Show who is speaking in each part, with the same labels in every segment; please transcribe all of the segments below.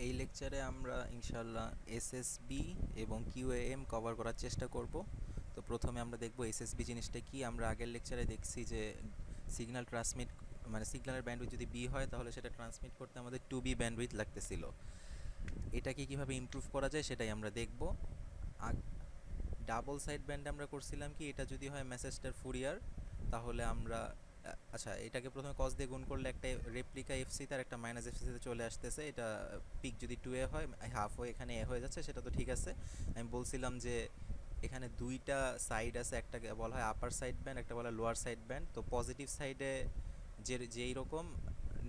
Speaker 1: এই লেকচারে আমরা ইনশাল্লাহ এসএসবি এবং কিউএএম কভার করার চেষ্টা করব। তো প্রথমে আমরা দেখব এসএসবি জিনিসটা কি। আমরা আগের লেকচারে দেখছি যে সিগন্যাল ট্রান্সমিট মানে সিগন্যালের ব্যান্ডউইথ যদি বি হয় তাহলে সেটা ট্রান্সমিট করতে আমাদের 2B ব্যান্ডউইথ লাগতেছিল। এটাকে কিভাবে ইমপ্রুভ করা যায় সেটাই আমরা দেখব। ডাবল সাইড ব্যান্ড আমরা করছিলাম কি, এটা যদি হয় মেসেজটার ফুরিয়ার তাহলে আমরা আচ্ছা, এটাকে প্রথমে কস দিয়ে গুণ করলে একটা রেপ্লিকা এফসি তার একটা মাইনাস এফসিতে চলে আসতেছে। এটা পিক যদি 2A হয়, হাফ হয়ে এখানে এ হয়ে যাচ্ছে, সেটা তো ঠিক আছে। আমি বলছিলাম যে এখানে দুইটা সাইড আছে, একটাকে বলা হয় আপার সাইড ব্যান্ড, একটা বলা হয় লোয়ার সাইড ব্যান্ড। তো পজিটিভ সাইডে যেই রকম,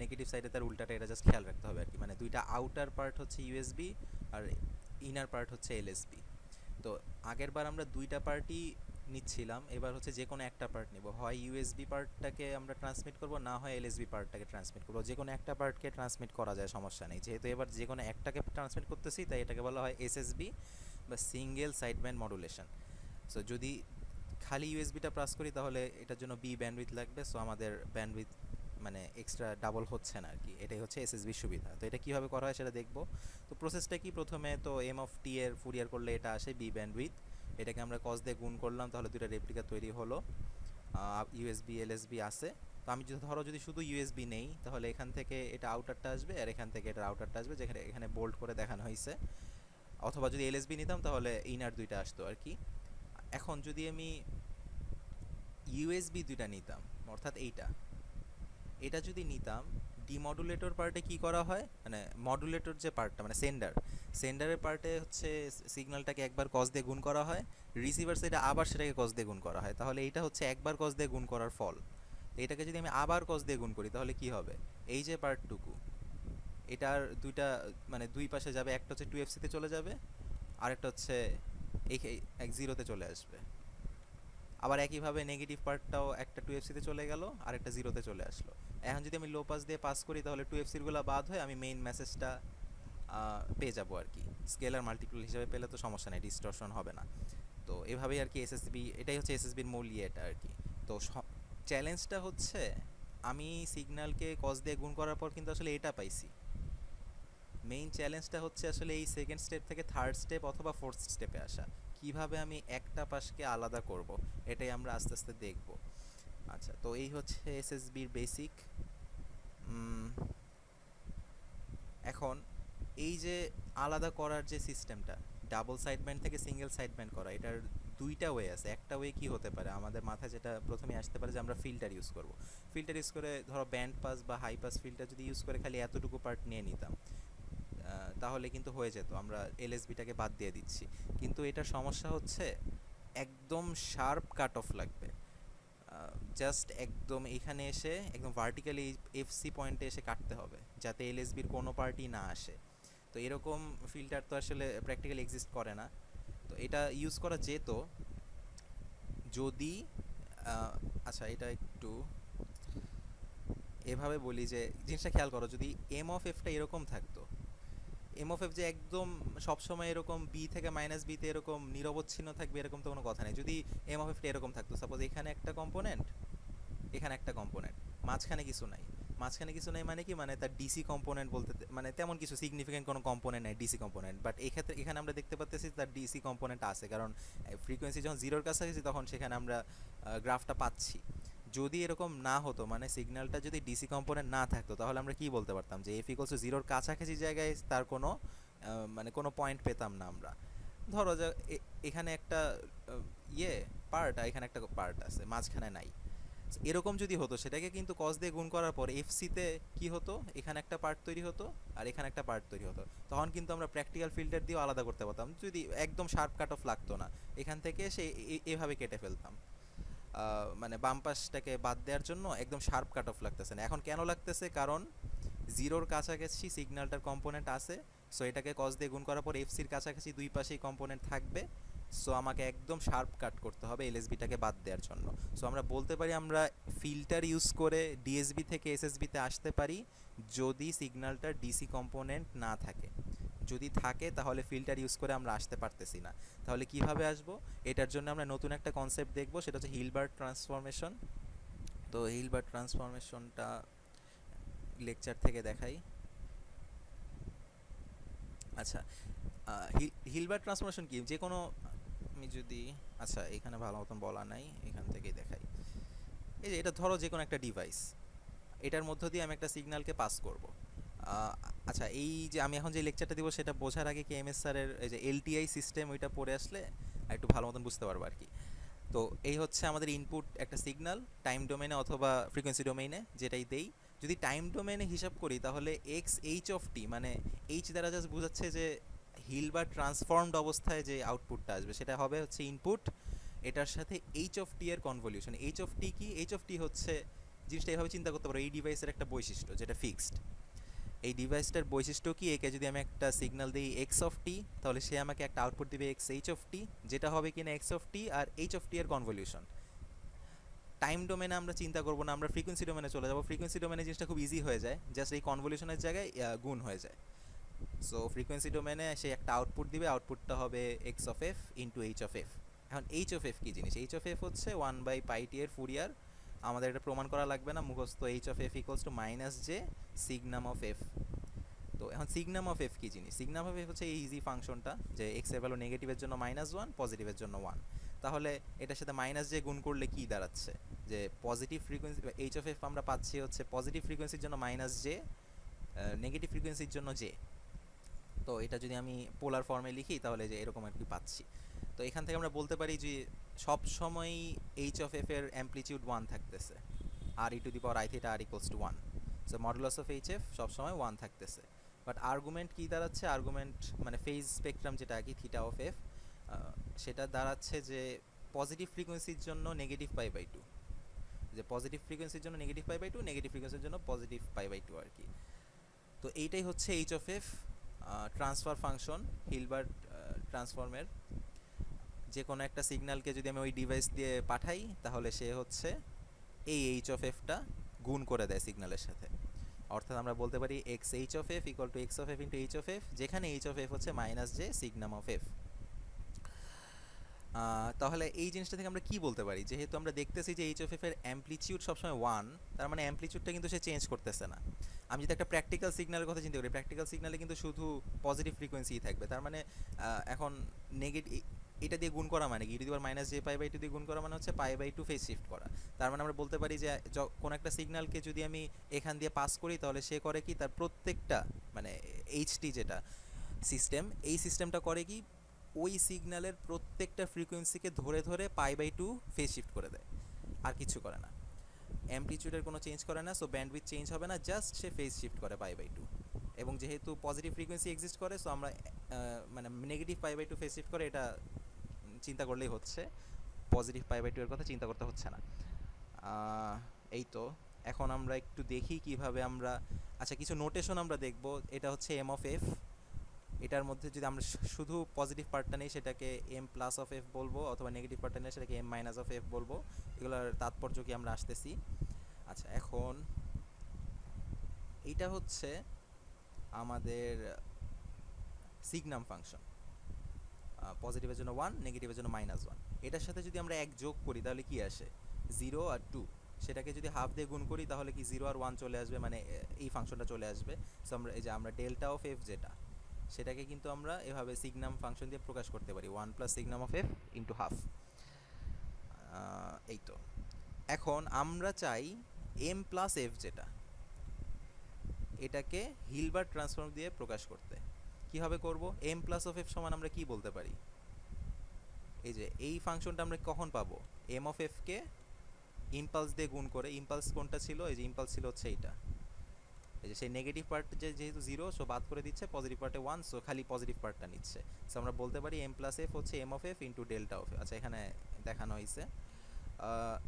Speaker 1: নেগেটিভ সাইডে তার উল্টাটা, এটা জাস্ট খেয়াল রাখতে হবে আর কি। মানে দুইটা আউটার পার্ট হচ্ছে ইউএসবি আর ইনার পার্ট হচ্ছে এলএসবি। তো আগের বার আমরা দুইটা পার্টই নিচ্ছিলাম, এবার হচ্ছে যে কোনো একটা পার্ট নিব। হয় ইউএসবি পার্টটাকে আমরা ট্রান্সমিট করব, না হয় এলএসবি পার্টটাকে ট্রান্সমিট করব। যে কোনো একটা পার্টকে ট্রান্সমিট করা যায়, সমস্যা নেই। যেহেতু এবার যে কোনো একটাকে ট্রান্সমিট করতেছি, তাই এটাকে বলা হয় এসএসবি বা single side band modulation. So যদি খালি ইউএসবিটা প্রাস করি তাহলে এটার জন্য বি ব্যান্ডউইথ লাগবে। সো আমাদের ব্যান্ডউইথ মানে এক্সট্রা ডাবল হচ্ছে না আর কি। এটাই হচ্ছে এসএসবির সুবিধা। তো এটা কীভাবে করা হয় সেটা দেখব। তো প্রসেসটা কি, প্রথমে তো এম অফ টি এর ফুরিয়ার করলে এটা আসে বি ব্যান্ডউইথ। এটাকে আমরা কস দিয়ে গুণ করলাম, তাহলে দুইটা রেপ্লিকা তৈরি হলো। ইউএসবি এলএসবি আছে। তো আমি যদি শুধু ইউএসবি নেই তাহলে এখান থেকে এটা আউটারটা আসবে আর এখান থেকে এটা আউটারটা আসবে, যেখানে এখানে বোল্ড করে দেখানো হয়েছে। অথবা যদি এলএসবি নিতাম তাহলে ইনার দুইটা আসতো আর কি। এখন যদি আমি ইউএসবি দুইটা নিতাম, অর্থাৎ এটা যদি নিতাম, ডিমডুলেটর পার্টে কি করা হয়, মানে মডুলেটর যে পার্টটা মানে সেন্ডারের পার্টে হচ্ছে সিগন্যালটাকে একবার কস দিয়ে গুণ করা হয়, রিসিভার সাইডে আবার সেটাকে কস দিয়ে গুণ করা হয়। তাহলে এইটা হচ্ছে একবার কস দিয়ে গুণ করার ফল। এটাকে যদি আমি আবার কস দিয়ে গুণ করি তাহলে কি হবে, এই যে পার্টটুকু, এটার দুইটা মানে দুই পাশে যাবে, একটা হচ্ছে 2FC-তে চলে যাবে, আরেকটা হচ্ছে এক জিরোতে চলে আসবে। আবার একইভাবে নেগেটিভ পার্টটাও একটা 2FC-তে চলে গেল আর একটা জিরোতে চলে আসলো। এখন যদি আমি লো পাস দিয়ে পাস করি তাহলে 2FC-গুলো বাদ হয়ে আমি মেইন মেসেজটা পেয়ে যাবো আর কি। স্কেলার মাল্টিপল হিসেবে পেলে তো সমস্যা নেই, ডিস্টরশন হবে না। তো এভাবেই আর কি এসএসবি, এটাই হচ্ছে এসএসবির মূল ইয়েটা আর কি। তো চ্যালেঞ্জটা হচ্ছে, আমি সিগন্যালকে কস দিয়ে গুণ করার পর কিন্তু আসলে এটা পাইছি। মেইন চ্যালেঞ্জটা হচ্ছে আসলে এই সেকেন্ড স্টেপ থেকে থার্ড স্টেপ অথবা ফোর্থ স্টেপে আসা। কিভাবে আমি একটা পাশকে আলাদা করব, এটাই আমরা আস্তে আস্তে দেখব। আচ্ছা, তো এই হচ্ছে এসএসবির বেসিক। এখন এই যে আলাদা করার যে সিস্টেমটা, ডাবল সাইডব্যান্ড থেকে সিঙ্গেল সাইডব্যান্ড করা, এটার দুইটা ওয়ে আছে। একটা ওয়ে কি হতে পারে, আমাদের মাথায় যেটা প্রথমে আসতে পারে যে আমরা ফিল্টার ইউজ করব। ফিল্টার ইউজ করে ধরো ব্যান্ড পাস বা হাই পাস ফিল্টার যদি ইউজ করে খালি এতটুকু পার্ট নিয়ে নিতাম, তাহলে কিন্তু হয়ে যেত, আমরা এলএসবিটাকে বাদ দিয়ে দিচ্ছি। কিন্তু এটার সমস্যা হচ্ছে একদম শার্প কাট অফ লাগবে। জাস্ট একদম এখানে এসে একদম ভার্টিক্যালি এফসি পয়েন্টে এসে কাটতে হবে, যাতে এলএসবির কোনো পার্টি না আসে। তো এরকম ফিল্টার তো আসলে প্র্যাকটিক্যালি এক্সিস্ট করে না। তো এটা ইউজ করা যেত যদি আচ্ছা, এটা একটু এভাবে বলি যে জিনিসটা খেয়াল করো, যদি এম অফ এফটা এরকম থাকতো, এম অফ এফ যে একদম সবসময় এরকম বি থেকে মাইনাস বিতে এরকম নিরবচ্ছিন্ন থাকবে এরকম তো কোনো কথা নেই। যদি এম অফ এফটা এরকম থাকতো, সাপোজ এখানে একটা কম্পোনেন্ট, এখানে একটা কম্পোনেন্ট, মাঝখানে কিছু নাই। মাঝখানে কিছু নেই মানে কি, মানে তার ডিসি কম্পোনেন্ট বলতে মানে তেমন কিছু সিগনিফিকেন্ট কোনো কম্পোনেন্ট নেই ডিসি কম্পোনেন্ট। বাট এক্ষেত্রে এখানে আমরা দেখতে পাচ্ছি তার ডিসি কম্পোনেন্ট আছে, কারণ ফ্রিকোয়েন্সি যখন জিরোর কাছাকাছি তখন সেখানে আমরা গ্রাফটা পাচ্ছি। যদি এরকম না হতো, মানে সিগন্যালটা যদি ডিসি কম্পোনেন্ট না থাকতো, তাহলে আমরা কি বলতে পারতাম যে এফ ইকলস টু জিরোর কাছাকাছি জায়গায় তার কোনো মানে কোনো পয়েন্ট পেতাম না আমরা। ধরো যে এখানে একটা ইয়ে পার্ট আর এখানে একটা পার্ট আছে, মাঝখানে নাই। এরকম যদি হতো, সেটাকে কিন্তু কস দিয়ে গুণ করার পর এফসিতে কি হতো, এখানে একটা পার্ট তৈরি হতো আর এখানে একটা পার্ট তৈরি হতো। তখন কিন্তু আমরা প্র্যাকটিক্যাল ফিল্টার দিয়েও আলাদা করতে পারতাম, যদি একদম শার্প কাট অফ লাগতো না। এখান থেকে সে এভাবে কেটে ফেলতাম। মানে বাম পাশটাকে বাদ দেওয়ার জন্য একদম শার্প কাট অফ লাগতেছে না। এখন কেন লাগতেছে, কারণ জিরোর কাছাকাছি সিগন্যালটার কম্পোনেন্ট আছে। সো এটাকে কস দিয়ে গুণ করার পর এফসির কাছাকাছি দুই পাশেই কম্পোনেন্ট থাকবে। সো আমাকে একদম শার্প কাট করতে হবে এলএসবিটাকে বাদ দেওয়ার জন্য। সো আমরা বলতে পারি আমরা ফিল্টার ইউজ করে ডিএসবি থেকে এসএসবিতে আসতে পারি, যদি সিগন্যালটার ডিসি কম্পোনেন্ট না থাকে। যদি থাকে তাহলে ফিল্টার ইউজ করে আমরা আসতে পারতেছি না। তাহলে কিভাবে আসব, এটার জন্য আমরা নতুন একটা কনসেপ্ট দেখব, সেটা হচ্ছে হিলবার্ট ট্রান্সফরমেশন। তো হিলবার্ট ট্রান্সফরমেশনটা লেকচার থেকে দেখাই। আচ্ছা, হিলবার্ট ট্রান্সফরমেশন কি, যে কোনো, আমি যদি, আচ্ছা এখানে ভালো মতন বলা নাই, এখান থেকেই দেখাই। এই যে এটা ধরো যে কোনো একটা ডিভাইস, এটার মধ্য দিয়ে আমি একটা সিগন্যালকে পাস করব। আচ্ছা, এই যে আমি এখন যে লেকচারটা দিব সেটা বোঝার আগে কি এমএস স্যারের এই যে এলটিআই সিস্টেম ওইটা পড়ে আসলে আর একটু ভালো মতন বুঝতে পারবো আর কি। তো এই হচ্ছে আমাদের ইনপুট একটা সিগন্যাল, টাইম ডোমেনে অথবা ফ্রিকোয়েন্সি ডোমেইনে যেটাই দেই। যদি টাইম ডোমেনে হিসাব করি তাহলে এক্স এইচ অফ টি, মানে এইচ দ্বারা জাস্ট বোঝাচ্ছে যে হিল বা ট্রান্সফর্মড অবস্থায় যে আউটপুটটা আসবে সেটা হবে হচ্ছে ইনপুট, এটার সাথে এইচ অফ টি এর কনভলিউশন। এইচ অফ টি কি? এইচ অফ টি হচ্ছে, জিনিসটা এইভাবে চিন্তা করতে পারো, এই ডিভাইসের একটা বৈশিষ্ট্য যেটা ফিক্সড। এই ডিভাইসটার বৈশিষ্ট্য কি, একে যদি আমি একটা সিগন্যাল দিই এক্স অফ টি, তাহলে সে আমাকে একটা আউটপুট দিবে এক্স এইচ অফ টি, যেটা হবে কিনা এক্স অফ টি আর এইচ অফ টি এর কনভলিউশন। টাইম ডোমেনে আমরা চিন্তা করবো না, আমরা ফ্রিকোয়েন্সি ডোমেনে চলে যাবো। ফ্রিকোয়েন্সি ডোমেনে জিনিসটা খুব ইজি হয়ে যায়, জাস্ট এই কনভলিউশনের জায়গায় গুণ হয়ে যায়। সো ফ্রিকোয়েন্সি ডোমেনে সে একটা আউটপুট দিবে, আউটপুটটা হবে X of F into H of F. এখন এইচ অফ এফ কী জিনিস? এইচ অফ এফ হচ্ছে ওয়ান বাই পাই টি এর ফুরিয়ার। আমাদের এটা প্রমাণ করা লাগবে না, মুখস্থ। H of F equals to minus J signum of F. তো এখন সিগনাম অফ এফ কী জিনিস? সিগনাম অফ এফ হচ্ছে এই ইজি ফাংশনটা, যে এক্স এর ভ্যালু নেগেটিভের জন্য মাইনাস ওয়ান, পজিটিভের জন্য ওয়ান। তাহলে এটার সাথে মাইনাস জে গুণ করলে কি দাঁড়াচ্ছে? যে positive frequency H of F আমরা পাচ্ছি হচ্ছে পজিটিভ ফ্রিকোয়েন্সির জন্য মাইনাস জে, নেগেটিভ ফ্রিকোয়েন্সির জন্য জে। তো এটা যদি আমি পোলার ফর্মে লিখি তাহলে যে এরকম আর কি পাচ্ছি। তো এখান থেকে আমরা বলতে পারি যে সব সময়ই এইচ অফ এফ এর অ্যামপ্লিটিউড ওয়ান থাকতেছে, আর E to the power I theta আর equals to one. So modulus of H F সবসময় ওয়ান থাকতেছে। বাট আর্গুমেন্ট কী দাঁড়াচ্ছে? আর্গুমেন্ট মানে ফেজ স্পেকট্রাম যেটা আর কি থিটা অফ এফ, সেটা দাঁড়াচ্ছে যে পজিটিভ ফ্রিকোয়েন্সির জন্য নেগেটিভ পাই বাই টু, যে পজিটিভ ফ্রিকোয়েন্সির জন্য negative pi by two, negative ফ্রিকোয়েন্সির জন্য পজিটিভ পাই বাই টু আর কি। তো এইটাই হচ্ছে H of F transfer function Hilbert ট্রান্সফর্মের। যে কোনো একটা সিগন্যালকে যদি আমি ওই ডিভাইস দিয়ে পাঠাই তাহলে সে হচ্ছে এই এইচ অফ এফটা গুণ করে দেয় সিগন্যালের সাথে। অর্থাৎ আমরা বলতে পারি x H of F equal to x of F into H of F, যেখানে এইচ অফ এফ হচ্ছে minus J signum of F. তাহলে এই জিনিসটা থেকে আমরা কি বলতে পারি? যেহেতু আমরা দেখতেছি যে এইচ অফ এফ এর অ্যামপ্লিটিউড সবসময় ওয়ান, তার মানে অ্যামপ্লিটিউডটা কিন্তু সে চেঞ্জ করতেছে না। আমি যদি একটা প্র্যাকটিক্যাল সিগন্যালের কথা চিন্তা করি, প্র্যাকটিক্যাল সিগন্যালে কিন্তু শুধু পজিটিভ ফ্রিকোয়েন্সিই থাকবে। তার মানে এখন নেগেটিভ, এটা দিয়ে গুণ করা মানে কি, E to the power minus J pi by two দিয়ে গুণ করা মানে হচ্ছে pi by two phase shift করা। তার মানে আমরা বলতে পারি যে কোনো একটা সিগন্যালকে যদি আমি এখান দিয়ে পাস করি তাহলে সে করে কি, তার প্রত্যেকটা মানে এইচটি যেটা সিস্টেম, এই সিস্টেমটা করে কি, ওই সিগন্যালের প্রত্যেকটা ফ্রিকোয়েন্সিকে ধরে ধরে pi by two phase shift করে দেয়, আর কিছু করে না। অ্যামপ্লিটিউডের কোনো চেঞ্জ করে না, সো ব্যান্ডউইথ চেঞ্জ হবে না, জাস্ট সে ফেজ শিফট করে পাই বাই টু। এবং যেহেতু পজিটিভ ফ্রিকোয়েন্সি এক্সিস্ট করে, সো আমরা মানে negative pi by two phase shift করে এটা চিন্তা করলেই হচ্ছে, পজিটিভ পাই বাই টু এর কথা চিন্তা করতে হচ্ছে না। এই তো, এখন আমরা একটু দেখি কিভাবে আমরা, আচ্ছা কিছু নোটেশন আমরা দেখব। এটা হচ্ছে এম অফ এফ, এটার মধ্যে যদি আমরা শুধু পজিটিভ পার্টটা নেই সেটাকে এম প্লাস অফ এফ বলবো, অথবা নেগেটিভ পার্টটা নিলে সেটাকে এম মাইনাস অফ এফ বলবো। এগুলোর তাৎপর্য কি আমরা আসতেছি। আচ্ছা, এখন এইটা হচ্ছে আমাদের সিগনাম ফাংশন, পজিটিভের জন্য ওয়ান, নেগেটিভের জন্য মাইনাস ওয়ান। এটার সাথে যদি আমরা এক যোগ করি তাহলে কি আসে? জিরো আর টু। সেটাকে যদি হাফ দিয়ে গুণ করি তাহলে কি জিরো আর ওয়ান চলে আসবে, মানে এই ফাংশনটা চলে আসবে। সো আমরা এই যে আমরা ডেল্টা অফ এফ যেটা, সেটাকে কিন্তু আমরা এভাবে সিগনাম ফাংশন দিয়ে প্রকাশ করতে পারি, one plus signum of F into half. এই তো, এখন আমরা চাই এম প্লাস এফ যেটা, এটাকে হিলবার্ট ট্রান্সফর্ম দিয়ে প্রকাশ করতে। কীভাবে করব? এম প্লাস অফ এফ সমান আমরা কি বলতে পারি? এই যে এই ফাংশনটা আমরা কখন পাবো? এম অফ এফকে ইম্পালস দিয়ে গুণ করে। ইম্পালস কোনটা ছিল? এই যে ইম্পালস ছিল হচ্ছে এইটা। এই যে সেই নেগেটিভ পার্ট যেহেতু জিরো, সো বাদ করে দিচ্ছে, পজিটিভ পার্টে ওয়ান, সো খালি পজিটিভ পার্টটা নিচ্ছে। সো আমরা বলতে পারি এম প্লাস এফ হচ্ছে M of F into delta of F. আচ্ছা, এখানে দেখানো হয়েছে।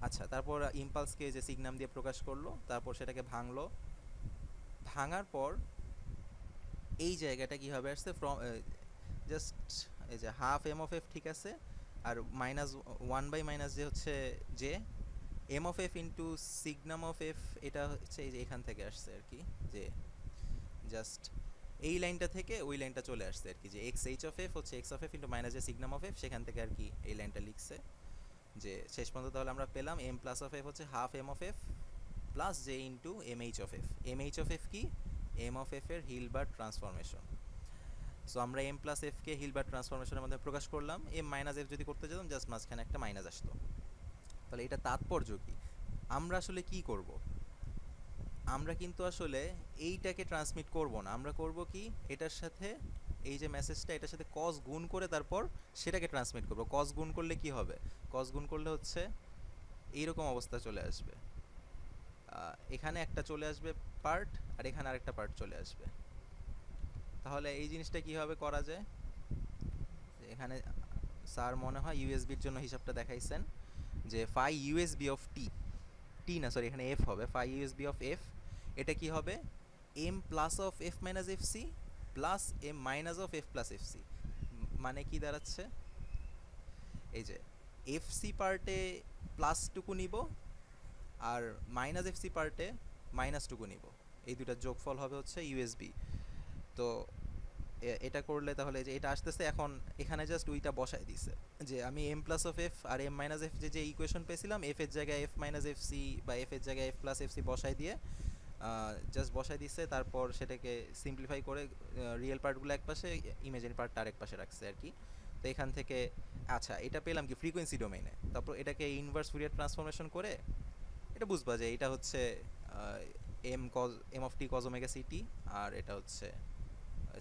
Speaker 1: আচ্ছা, তারপর ইম্পালসকে যে সিগনাম দিয়ে প্রকাশ করলো, তারপর সেটাকে ভাঙলো। ভাঙার পর এই জায়গাটা কীভাবে আসছে? ফ্রম জাস্ট এই যে হাফ এম অফ এফ, ঠিক আছে, আর মাইনাস ওয়ান বাই মাইনাস যে হচ্ছে যে M of F into signum of F, এটা হচ্ছে এই যে এখান থেকে আসছে আর কি, যে জাস্ট এই লাইনটা থেকে ওই লাইনটা চলে আসছে আর কি, যে এক্স এইচ অফ এফ হচ্ছে x of F into minus যে সিগনাম অফ এফ, সেখান থেকে আর কি এই লাইনটা লিখছে। যে শেষ পর্যন্ত তাহলে আমরা পেলাম এম প্লাস অফ এফ হচ্ছে half M of F plus J into M H of F. M H of F কি? এম অফ এফ এর হিলবার্ট ট্রান্সফরমেশন। সো আমরা এম প্লাস এফকে হিলবার্ট ট্রান্সফরমেশনের মধ্যে প্রকাশ করলাম, এম মাইনাস এফ যদি করতে যেতাম জাস্ট মাঝখানে একটা মাইনাস আসতো। তাহলে এটা তাৎপর্য কি? আমরা আসলে কি করব? আমরা কিন্তু আসলে এইটাকে ট্রান্সমিট করব না, আমরা করব কি, এটার সাথে এই যে মেসেজটা এটার সাথে কস গুণ করে তারপর সেটাকে ট্রান্সমিট করব। কস গুণ করলে কি হবে? কস গুণ করলে হচ্ছে এইরকম অবস্থা চলে আসবে, এখানে একটা চলে আসবে পার্ট আর এখানে আরেকটা পার্ট চলে আসবে। তাহলে এই জিনিসটা কিভাবে করা যায়? এখানে স্যার মনে হয় ইউএসবির জন্য হিসাবটা দেখাইছেন যে ফাই ইউএসবি অফ টি, টি না সরি এখানে এফ হবে, ফাই ইউএসবি অফ এফ, এটা কি হবে M plus of F minus F C plus M minus of F plus F C. মানে কি দাঁড়াচ্ছে, এই যে এফ সি পার্টে প্লাসটুকু নিব আর মাইনাস এফ সি পার্টে মাইনাসটুকু নিব, এই দুটার যোগফল হবে হচ্ছে ইউএসবি। তো এটা করলে তাহলে যে এটা আসতেছে এখন এখানে জাস্ট ওইটা বসাই দিছে যে আমি এম প্লাস অফ এফ আর এম মাইনাস এফ যে ইকুয়েশন পেয়েছিলাম, এফ এর জায়গায় এফ মাইনাস এফ সি বা এফ এর জায়গায় এফ প্লাস এফ সি বসাই দিয়ে জাস্ট বসাই দিচ্ছে, তারপর সেটাকে সিম্পলিফাই করে রিয়েল পার্টগুলো এক পাশে, ইমেজিনারি পার্টটা আরেক পাশে রাখছে আর কি। তো এখান থেকে আচ্ছা এটা পেলাম কি ফ্রিকোয়েন্সি ডোমেইনে, তারপর এটাকে ইনভার্স ফুরিয়ার ট্রান্সফরমেশন করে এটা বুঝবা যে এটা হচ্ছে M of T cos omega C T এটা হচ্ছে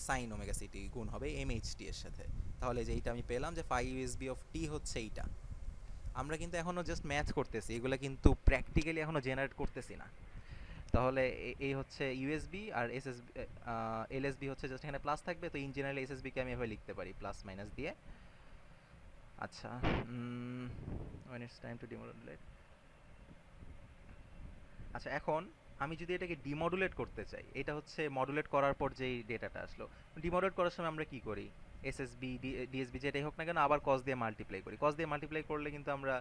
Speaker 1: সাইন ওমেগা সিটি গুণ হবে এম এইচ টি এর সাথে। তাহলে যে এইটা আমি পেলাম যে ফাই ইউএসবি অফ টি হচ্ছে এইটা। আমরা কিন্তু এখনো জাস্ট ম্যাথ করতেছি, এগুলো কিন্তু প্র্যাকটিক্যালি এখনো জেনারেট করতেছি না। তাহলে এই হচ্ছে ইউএসবি আর এসএসবি, এলএসবি হচ্ছে জাস্ট এখানে প্লাস থাকবে, তো ইন জেনারেল এসএসবি কে আমি এভাবে লিখতে পারি প্লাস মাইনাস দিয়ে। আচ্ছা when it's time to demodulate, আচ্ছা এখন আমি যদি এটাকে ডিমডুলেট করতে চাই, এটা হচ্ছে মডুলেট করার পর যেই ডেটাটা আসলো, ডিমডুলেট করার সময় আমরা কি করি, এসএসবি ডিএসবি যেটাই হোক না কেন আবার কস দিয়ে মাল্টিপ্লাই করি। কস দিয়ে মাল্টিপ্লাই করলে কিন্তু আমরা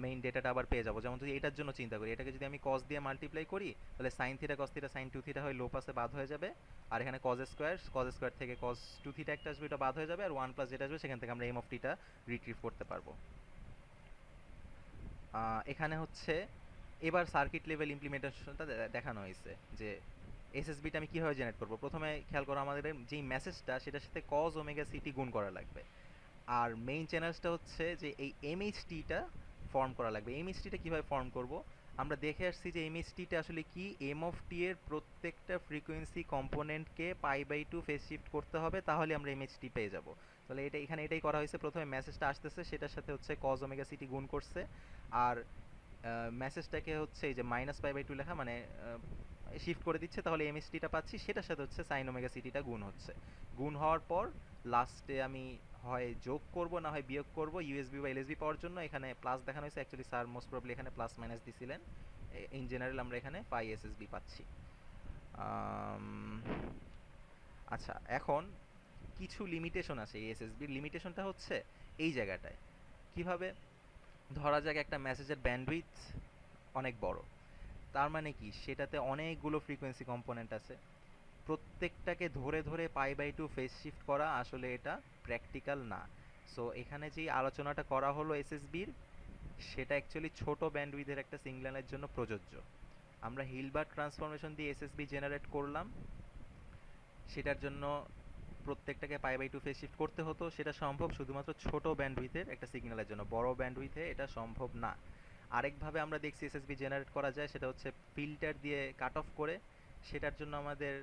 Speaker 1: মেইন ডেটাটা আবার পেয়ে যাবো। যেমন যদি এটার জন্য চিন্তা করি, এটাকে যদি আমি কস দিয়ে মাল্টিপ্লাই করি তাহলে sine theta cos theta sine two theta হয় লো পাসে বাদ হয়ে যাবে, আর এখানে কজ স্কোয়ার থেকে কস টু থিটা একটা আসবে, এটা বাদ হয়ে যাবে, আর ওয়ান প্লাস যেটা আসবে সেখান থেকে আমরা এম অফ টিটা রিট্রিভ করতে পারবো। এখানে হচ্ছে এবার সার্কিট লেভেল ইমপ্লিমেন্টেশনটা দেখানো হয়েছে যে এসএসবিটা আমি কীভাবে জেনারেট করবো। প্রথমে খেয়াল করো আমাদের যেই মেসেজটা সেটার সাথে কজ ওমেগা সিটি গুণ করা লাগবে, আর মেইন চ্যানেলসটা হচ্ছে যে এই এমএইচটিটা ফর্ম করা লাগবে। এমএইচটিটা কীভাবে ফর্ম করব, আমরা দেখে আসছি যে এমএইচটিটা আসলে কি, এম অফ টি এর প্রত্যেকটা ফ্রিকোয়েন্সি কম্পোনেন্টকে pi by two phase shift করতে হবে, তাহলে আমরা এমএইচটি পেয়ে যাব। তাহলে এটা এখানে এটাই করা হয়েছে, প্রথমে মেসেজটা আসতেছে সেটার সাথে হচ্ছে কজ ওমেগা সিটি গুণ করছে, আর মেসেজটাকে হচ্ছে এই যে মাইনাস পাই বাই টু লেখা মানে শিফট করে দিচ্ছে, তাহলে এমএসটিটা পাচ্ছি, সেটার সাথে হচ্ছে সাইন ওমেগা সিটিটা গুণ হচ্ছে। গুণ হওয়ার পর লাস্টে আমি হয় যোগ করব না হয় বিয়োগ করব ইউএসবি বা এলএসবি পাওয়ার জন্য। এখানে প্লাস দেখানো হয়েছে, অ্যাকচুয়ালি স্যার মোস্ট প্রবলি এখানে প্লাস মাইনাস দিছিলেন। ইন জেনারেল আমরা এখানে পাই এসএসবি পাচ্ছি। আচ্ছা এখন কিছু লিমিটেশন আছে এই এসএসবির। লিমিটেশনটা হচ্ছে এই জায়গাটায়, কিভাবে ধরা যাক একটা মেসেজের ব্যান্ডউইথ অনেক বড়, তার মানে কি সেটাতে অনেকগুলো ফ্রিকোয়েন্সি কম্পোনেন্ট আছে, প্রত্যেকটাকে ধরে ধরে pi by two phase shift করা আসলে এটা প্র্যাকটিক্যাল না। সো এখানে যেই আলোচনাটা করা হলো এসএসবির, সেটা অ্যাকচুয়ালি ছোট ব্যান্ডউইথের একটা সিগন্যালের জন্য প্রযোজ্য। আমরা হিলবার্ট ট্রান্সফরমেশন দিয়ে এসএসবি জেনারেট করলাম, সেটার জন্য প্রত্যেকটাকে pi by two phase shift করতে হতো, সেটা সম্ভব শুধুমাত্র ছোট ব্যান্ডউইথের একটা সিগন্যালের জন্য, বড় ব্যান্ডউইথে এটা সম্ভব না। আরেকভাবে আমরা দেখছি এসএসবি জেনারেট করা যায়, সেটা হচ্ছে ফিল্টার দিয়ে কাট অফ করে। সেটার জন্য আমাদের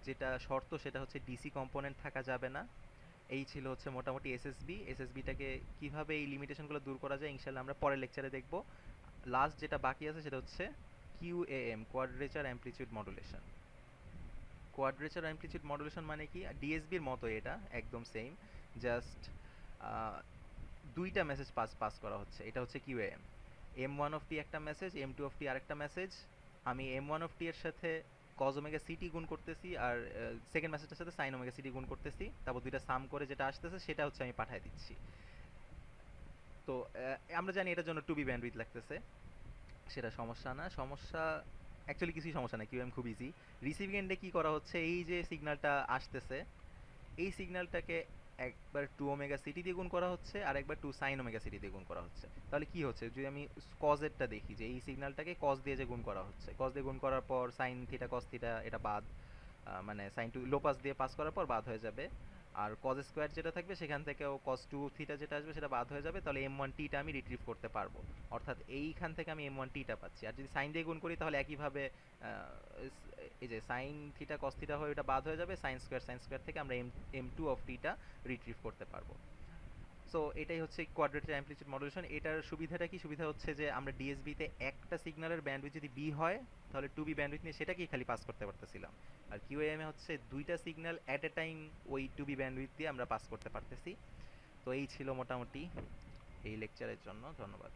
Speaker 1: যেটা শর্ত সেটা হচ্ছে ডিসি কম্পোনেন্ট থাকা যাবে না। এই ছিল হচ্ছে মোটামুটি এসএসবিটাকে কিভাবে এই লিমিটেশনগুলো দূর করা যায় ইনশাল্লাহ আমরা পরের লেকচারে দেখব। লাস্ট যেটা বাকি আছে সেটা হচ্ছে QAM, quadrature amplitude modulation. Quadrature amplitude modulation মানে কি, ডিএসবির মতো এটা একদম সেম, জাস্ট দুইটা মেসেজ পাস করা হচ্ছে। এটা হচ্ছে QAM, M one of T একটা message, M two of T আরেকটা মেসেজ। আমি এম ওয়ান অফ টি এর সাথে কজ ওমেগা সিটি গুণ করতেছি, আর সেকেন্ড মেসেজটার সাথে সাইন ওমেগা সিটি গুণ করতেছি, তারপর দুইটা সাম করে যেটা আসতেছে সেটা হচ্ছে আমি পাঠিয়ে দিচ্ছি। তো আমরা জানি এটার জন্য টু বি ব্যান্ডউইথ লাগতেছে, সেটা সমস্যা না। সমস্যা অ্যাকচুয়ালি কিছুই সমস্যা না, কিউএম খুব ইজি। রিসিভিং এন্ডে কী করা হচ্ছে, এই যে সিগন্যালটা আসতেছে এই সিগন্যালটাকে একবার টু ওমেগা সিটি দিয়ে গুণ করা হচ্ছে আর একবার টু সাইন ওমেগা সিটি দিয়ে গুণ করা হচ্ছে। তাহলে কি হচ্ছে, যদি আমি কজেরটা দেখি যে এই সিগন্যালটাকে কজ দিয়ে যে গুণ করা হচ্ছে, কজ দিয়ে গুণ করার পর সাইন থিটা কস থিটা এটা বাদ, মানে সাইন টু লো পাস দিয়ে পাস করার পর বাদ হয়ে যাবে। আর কজ স্কোয়ার যেটা থাকবে সেখান থেকেও কজ টু থিটা যেটা আসবে সেটা বাদ হয়ে যাবে, তাহলে এম ওয়ান টিটা আমি রিট্রিভ করতে পারবো। অর্থাৎ এইখান থেকে আমি এম ওয়ান টিটা পাচ্ছি। আর যদি সাইন দিয়ে গুণ করি তাহলে একইভাবে এই যে সাইন থিটা কস থিটা হয়ে ওটা বাদ হয়ে যাবে, সাইন স্কোয়ার থেকে আমরা এম টু অফ টিটা রিট্রিভ করতে পারবো। সো এটাই হচ্ছে কোয়াড্রেটিক অ্যামপ্লিটিউড মডুলেশন। এটার সুবিধাটা কি? সুবিধা হচ্ছে যে আমরা ডিএসবিতে একটা সিগন্যালের ব্যান্ডউইথ যদি বি হয় তাহলে টু বি ব্যান্ডউইথ নিয়ে সেটাকেই খালি পাস করতে পারতেছিলাম। আর কিউএম এ হচ্ছে দুইটা সিগন্যাল অ্যাট এ টাইম ওই টু বি ব্যান্ডউইথ দিয়ে আমরা পাস করতে পারতেছি। তো এই ছিল মোটামুটি এই লেকচারের জন্য। ধন্যবাদ।